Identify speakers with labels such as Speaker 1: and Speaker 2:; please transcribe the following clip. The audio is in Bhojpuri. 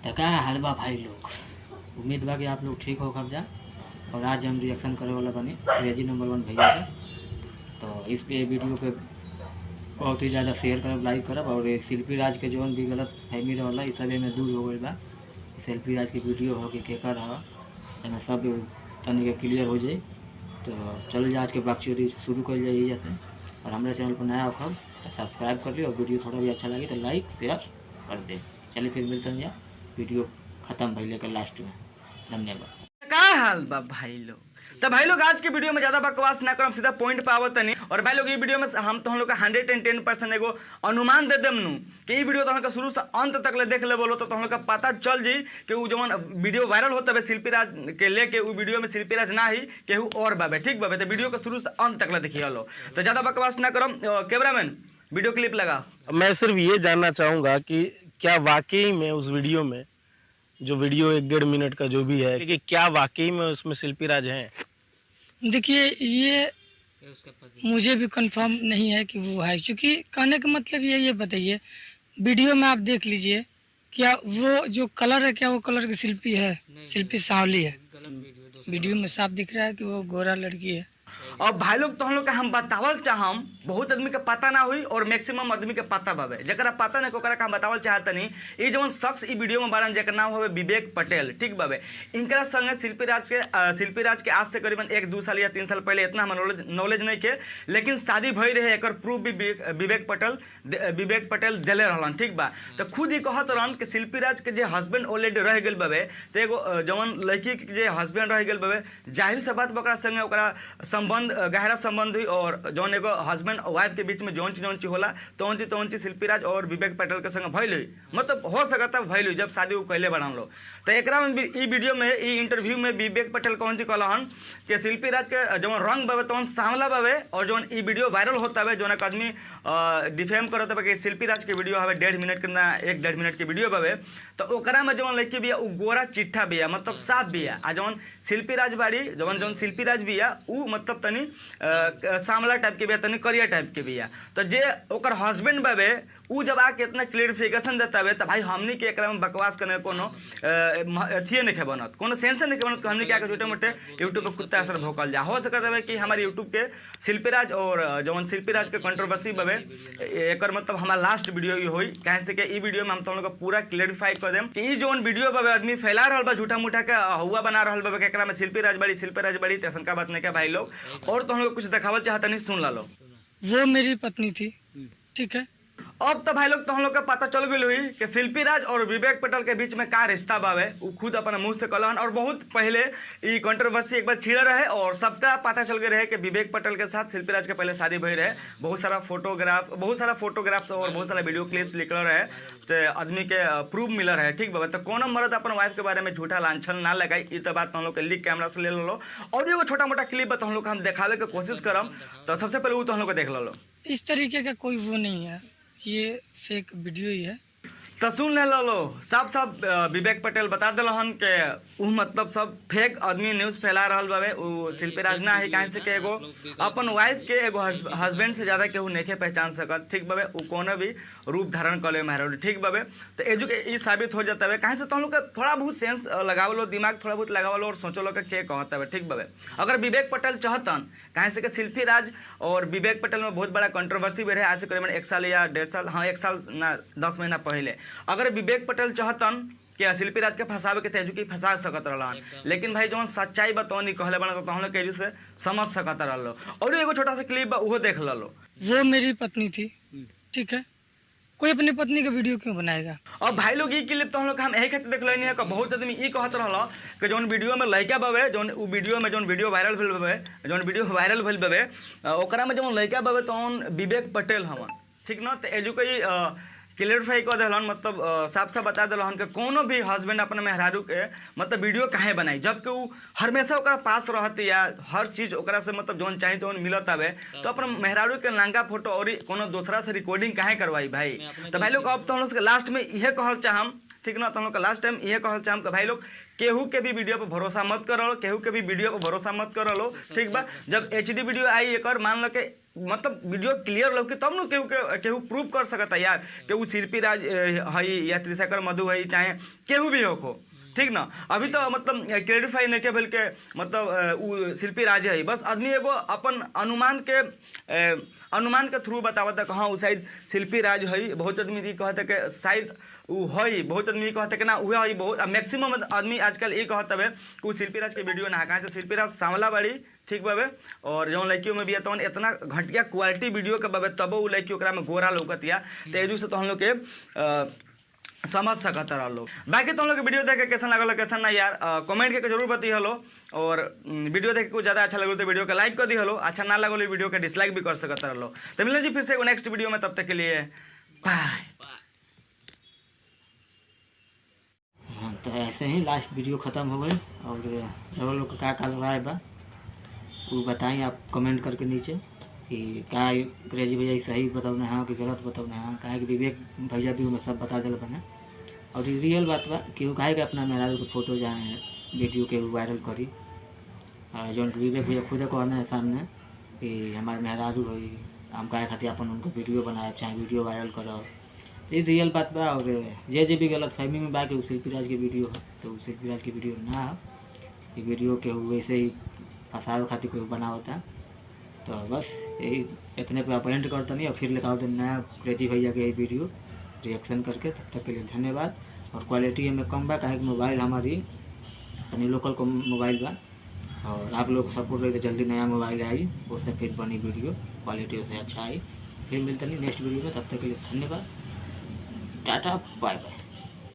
Speaker 1: तो क्या हाल बा भाई लोग। उम्मीद बा कि आप लोग ठीक हो खबजा। और आज हम रिएक्शन करे वाला बनी क्रेजी नंबर 1 भैया के। तो इस पे वीडियो के बहुत ही ज़्यादा शेयर करब, लाइक करब। और ये शिल्पी राज के जौन भी गलत फहमी रहला इस सब में दूर हो गई बा। शिल्पी राज की वीडियो हो कि केकर हो एमें सब तनिक के क्लियर हो जाए। तो चल जा आज के बातचीत शुरू कर जाए जैसे। और हमारे चैनल पर नया हो तो सब्सक्राइब कर ली, और वीडियो थोड़ा भी अच्छा लगे तो लाइक शेयर कर दे। चलिए फिर मिलते हैं वीडियो खत्म भइले के लास्ट में। धन्यवाद।
Speaker 2: का हाल बा भाई लोग। तो भाई लोग आज के वीडियो में ज्यादा बकवास ना करम, सीधा पॉइंट पे आवत नहीं। और भाई लोग ये वीडियो में हम तो हम लोग का 110% एगो अनुमान दे देम नु कि ये वीडियो तो हम लोग शुरू से अंत तक ले देख ले बोलो तो हम लोग का पता चल जी कि वो जवन वीडियो वायरल होता है शिल्पी राज के लेके वो वीडियो में शिल्पी राज ना ही केहू और बाबे। ठीक बाबे, तो वीडियो को शुरू से अंत तक ले देखिए लो। तो ज्यादा बकवास ना करम। कैमरामैन वीडियो क्लिप लगा।
Speaker 3: मैं सिर्फ ये जानना चाहूँगा कि क्या वाकई में उस वीडियो में जो वीडियो 1-1.5 मिनट का जो भी है कि क्या वाकई में उसमें शिल्पी राज हैं?
Speaker 4: देखिए ये मुझे भी कंफर्म नहीं है कि वो है, क्योंकि कहने का मतलब ये बताइए वीडियो में आप देख लीजिए क्या वो जो कलर है क्या वो कलर की शिल्पी है? शिल्पी सांवली है। वीडियो में साफ दिख रहा है कि वो गोरा लड़की है।
Speaker 2: और भाई लोग तो हम लोग का हम बतावल चाहम, बहुत आदमी के पता ना हुई और मैक्सिमम आदमी के पता बाबे। जरा पता नहीं ओकरा का हम बतावल चाहत नहीं। ये जवन शख्स ई वीडियो में बारन जेकर नाम होवे विवेक पटेल। ठीक बाबे, इनकरा संगे शिल्पी राज के आज से करीबन 1-2 साल या 3 साल पहले इतना हमारे नॉलेज नहीं के, लेकिन शादी भई रहे एक प्रूफ भी विवेक पटेल दिले रहलन। ठीक बा, तो खुद ही कहत रहन कि शिल्पी राज के जे हस्बैंड ऑलरेडी रह गेल बाबे, तो एगो जवन लड़की के जे हस्बैंड रह गेल बाबे, जाहिर सी बात ओकरा संगे ओकरा संबंध गहरा संबंध हुई। और जौन एगो हस्बैंड और वाइफ के बीच में जौन चीज होला तौन चीज शिल्पी राज और विवेक पटेल के संग भइल हुई, मतलब हो सकता भइल हुई जब शादी वो कैले बढ़ान लो। तो एकरा में ई वीडियो में ई इंटरव्यू में विवेक पटेल कौन चीज कहलन कि शिल्पी राज के जौन रंग बाबे तौन सांवला बाबे, और जौन ई वीडियो वायरल होता है जौन एक आदमी डिफेम करत है कि शिल्पी राज के वीडियो हवे 1.5 मिनट के ना 1-1.5 मिनट के वीडियो बाबे, तो ओकरा में जौन लड़की बिया उ गोरा चिट्ठा बिया, मतलब साफ बिया। आ जौन शिल्पी राज बाड़ी जौन शिल्पी राज बिया उ मतलब तनी सांवला टाइप के बिया, तनी करिया टाइप के बिया। तो जे ओकर हस्बैंड बाबे उ जब आके इतना क्लियरिफिकेशन देता है तो भाई हमनी के एकरा में बकवास करने कोनो अथिए नहीं बनत, कोनो सेंस नहीं बनत कि हमनी क्या छोटे मोटे यूट्यूब पे कुत्ता असर भोकल जा। हो सकता है कि हमारे यूट्यूब के शिल्पी राज और जवन शिल्पी राज के कंट्रोवर्सी बाबे एकर मतलब हमारा लास्ट वीडियो ही होई, कहे से कि ई वीडियो में हम तुम लोग को पूरा क्लियरिफाई कर देम कि ई जवन वीडियो बाबे आदमी फैला रहल बा झूठा मूठा के हुआ बना रहल बा कि एकरा में शिल्पी राज बड़ी तैसन का बात नहीं क्या भाई लोग। और तो हम लोग कुछ दिखावल चाहता नहीं, सुन ला लो।
Speaker 4: वो मेरी पत्नी थी, ठीक है।
Speaker 2: अब तो भाई लोग तो हम लोग का पता चल गई हुई कि शिल्पी राज और विवेक पटेल के बीच में का रिश्ता बावे, वो खुद अपना मुंह से कहलन। और बहुत पहले ये कंट्रोवर्सी एक बार छिड़ा रहे और सबका पता चल गए रहे कि विवेक पटेल के साथ शिल्पी राज के पहले शादी भई रहे। बहुत सारा फोटोग्राफ्स और बहुत सारा वीडियो क्लिप्स निकल रहे से आदमी के प्रूफ मिल रहे। ठीक बाबा, तो कोनो मर्द अपन वाइफ के बारे में झूठा लांछन ना लगाई, ये तो बात तो हम लोग के लीक कैमरा से ले लो। और एगो छोटा मोटा क्लिप बा तो हम लोग हम दिखावे के कोशिश करम। तो सबसे पहले वो तो हम लोग को देख लो।
Speaker 4: इस तरीके का कोई वो नहीं है, ये फेक वीडियो ही है।
Speaker 2: तो सुन ले लो, साफ विवेक पटेल बता दिलहन के उ मतलब सब फेक आदमी न्यूज़ फैला रहल बावे। उ शिल्पी राज ना है, कहीं से के एगो अपन वाइफ के एगो हस्बैंड से ज़्यादा केहू नहीं पहचान सकत। ठीक बाबे, उ कोनो भी रूप धारण कर ले मेहरौरी। ठीक बाबे, तो एजू के ई साबित हो जाता है कहीं से तो हम लोग का थोड़ा बहुत सेंस लगाव लो, दिमाग थोड़ा बहुत लगाव लो और सोचो लो के कहता है। ठीक बाबे, अगर विवेक पटेल चाहतन, कहीं से के शिल्पी राज और विवेक पटेल में बहुत बड़ा कंट्रोवर्सी भी रहे आज से करीबन 1 साल या 1.5 साल, हाँ 1 साल ना 10 महीना पहले। अगर विवेक पटेल चाहतन कि शिल्पी राज के फंसावे के तेजू की फंसा सकत रहलन, लेकिन भाई जौन सच्चाई बतौनी कहले बना तो हम लोग केजू से समझ सकत रहलो। और एगो छोटा सा क्लिप बा उहो देख लो।
Speaker 4: वो मेरी पत्नी थी, ठीक है। कोई अपनी पत्नी का वीडियो क्यों बनाएगा?
Speaker 2: और भाई लोग ये क्लिप तो हम लोग हम यही खातिर देख लेनी है कि बहुत आदमी ये कहत रहल कि जौन वीडियो में लड़का बाबे, जौन वीडियो में जौन वीडियो वायरल भेल बाबे ओकरा में जौन लड़का बाबे तौन विवेक पटेल हमन। ठीक ना, तो एजू कई क्लियरिफाई कर दिलन, मतलब साफ साफ बता दिलन कि कोनो भी हस्बैंड अपने मेहरारू के मतलब वीडियो काहे बनाई, जबकि वो हमेशा ओकरा पास रहते या हर चीज़ ओकरा से मतलब जौन चाहिए तो मिलत आवे, तो अपने मेहरारू के नांगा फोटो और कोनो दूसरा से रिकॉर्डिंग काहे करवाई भाई। तो भाई लोग अब तो हम लोग लास्ट में यह कहल चाहम ठीक ना। तो हम लोग का लास्ट टाइम ये कहल चाहम कि भाई लोग केहू के भी वीडियो पर भरोसा मत करो, केहू के भी वीडियो पर भरोसा मत करो, ठीक बा। जब HD वीडियो आई एक मान लो कि मतलब वीडियो क्लियर लो कि तब न केहू प्रूव कर सकता यार कि वो शिल्पी राज है या त्रिशेखर मधु है, चाहे केहू भी हो, ठीक ना। अभी तो मतलब क्लेरिफाई नहीं के भेल के मतलब वो शिल्पी राज है, बस आदमी एगो अपन अनुमान के थ्रू बतावता कि हाँ वो शायद शिल्पी राज है। बहुत आदमी ये कहते कि शायद वो है, बहुत आदमी कहते कि ना वह है, बहुत मैक्सिमम आदमी आजकल ये कहते हुए कि वो शिल्पी राज के वीडियो ना कहा। शिल्पी राज सांवला बाड़ी, ठीक बाबे, और जो लड़कियों में भी तो इतना घटिया क्वालिटी वीडियो के बाबे तब वो लड़की ओकरा में गोरा लौकतिया, तो एजू से तो हम लोग के समझ सकता रह लो। बाकी तो हम लोग वीडियो देख के कैसा लगल कैसा ना यार कमेंट करके जरूर बती हलो, और वीडियो देख के कुछ ज़्यादा अच्छा लगल तो वीडियो के लाइक कर दी हलो, अच्छा ना लगल वीडियो के डिसलाइक भी कर सकता रह लो। तो मिलें जी फिर से नेक्स्ट वीडियो में, तब तक के लिए बाय।
Speaker 1: हाँ तो ऐसे ही लास्ट वीडियो ख़त्म हो गई, और लोग का राय बा वो बताएं आप कमेंट करके नीचे कि क्या क्रेजी भैया सही बताओ हाँ कि गलत बताओ हाँ। कहे कि विवेक भैया भी उन्हें सब बता दिल बने, और ये रियल बात बा कि वो कहे कि अपना मेहरारू के फोटो जाए वीडियो के वायरल करी, जो विवेक भैया खुद कहने है सामने कि हमारे मेहरारू हो, हम कहे खातिर अपन उनको वीडियो बनाए चाहे वीडियो वायरल करो, ये रियल बात बा। और जे भी गलत फहमी में बा कि शिल्पी राज के वीडियो हो, तो शिल्पी राज के वीडियो ना हो, ये वीडियो के वैसे ही फंसावे खातिर कोई बनावता। तो बस यही इतने पे आप एंड करता नहीं, और फिर लिखा होता नया क्रेजी भैया के वीडियो रिएक्शन करके। तब तक के लिए धन्यवाद। और क्वालिटी में कम बा, काहे कि मोबाइल हमारी अपनी लोकल को मोबाइल बा, और आप लोग सपोर्ट रहे तो जल्दी नया मोबाइल आई, उससे फिर बनी वीडियो क्वालिटी उससे अच्छा आई। फिर मिलते नहीं नेक्स्ट वीडियो में, तब तक के लिए धन्यवाद, टाटा बाय बाय।